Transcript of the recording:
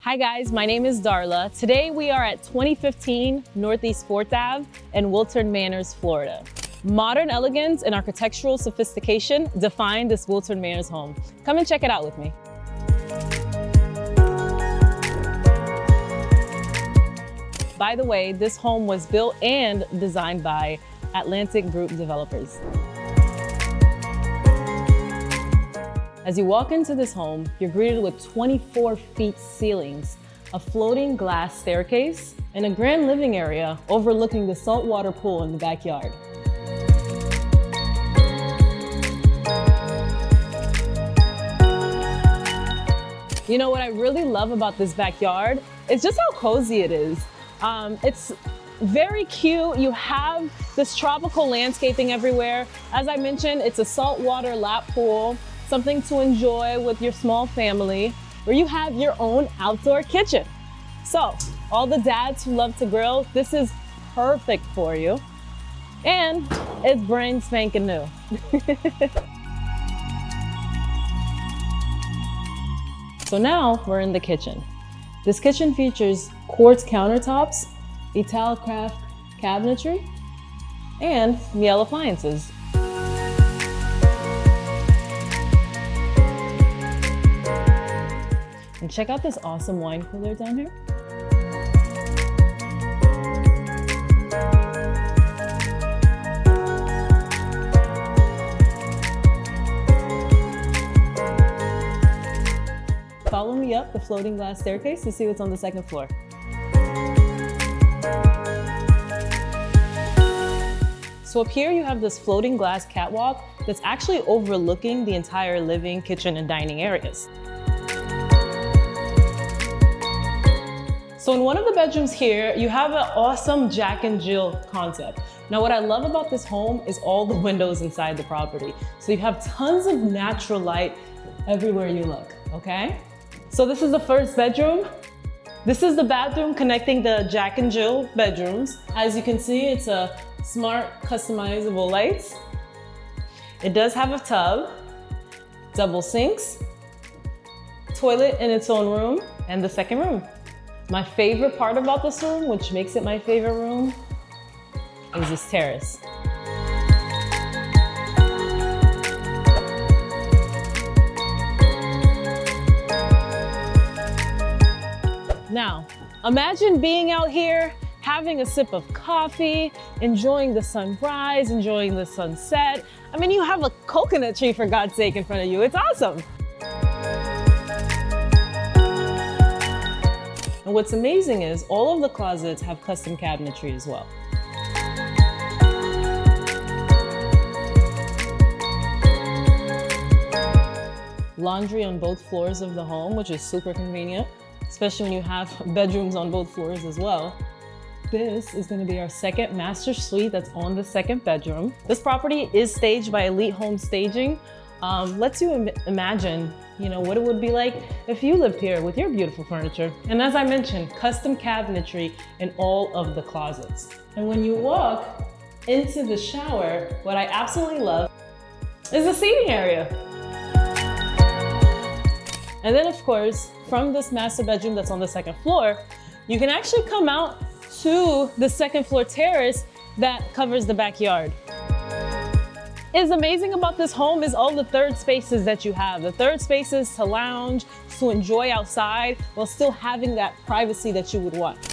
Hi guys, my name is Darla. Today we are at 2015 Northeast 4th Ave in Wilton Manors, Florida. Modern elegance and architectural sophistication define this Wilton Manors home. Come and check it out with me. By the way, this home was built and designed by Atlantic Group developers. As you walk into this home, you're greeted with 24 feet ceilings, a floating glass staircase, and a grand living area overlooking the saltwater pool in the backyard. You know what I really love about this backyard is just how cozy it is. It's very cute. You have this tropical landscaping everywhere. As I mentioned, it's a saltwater lap pool, something to enjoy with your small family, where you have your own outdoor kitchen. So, all the dads who love to grill, this is perfect for you. And it's brand spanking new. So now we're in the kitchen. This kitchen features quartz countertops, Italkraft cabinetry, and Miele appliances. And check out this awesome wine cooler down here. Follow me up the floating glass staircase to see what's on the second floor. So up here you have this floating glass catwalk that's actually overlooking the entire living, kitchen, and dining areas. So in one of the bedrooms here, you have an awesome Jack and Jill concept. Now what I love about this home is all the windows inside the property. So you have tons of natural light everywhere you look, okay? So this is the first bedroom. This is the bathroom connecting the Jack and Jill bedrooms. As you can see, it's a smart customizable lights. It does have a tub, double sinks, toilet in its own room, and the second room. My favorite part about this room, which makes it my favorite room, is this terrace. Now, imagine being out here, having a sip of coffee, enjoying the sunrise, enjoying the sunset. I mean, you have a coconut tree, for God's sake, in front of you. It's awesome. And what's amazing is all of the closets have custom cabinetry as well. Laundry on both floors of the home, which is super convenient, especially when you have bedrooms on both floors as well. This is going to be our second master suite that's on the second bedroom. This property is staged by Elite Home Staging. Lets you imagine, what it would be like if you lived here with your beautiful furniture. And as I mentioned, custom cabinetry in all of the closets. And when you walk into the shower, what I absolutely love is the seating area. And then of course, from this master bedroom that's on the second floor, you can actually come out to the second floor terrace that covers the backyard. What's amazing about this home is all the third spaces that you have. The third spaces to lounge, to enjoy outside, while still having that privacy that you would want.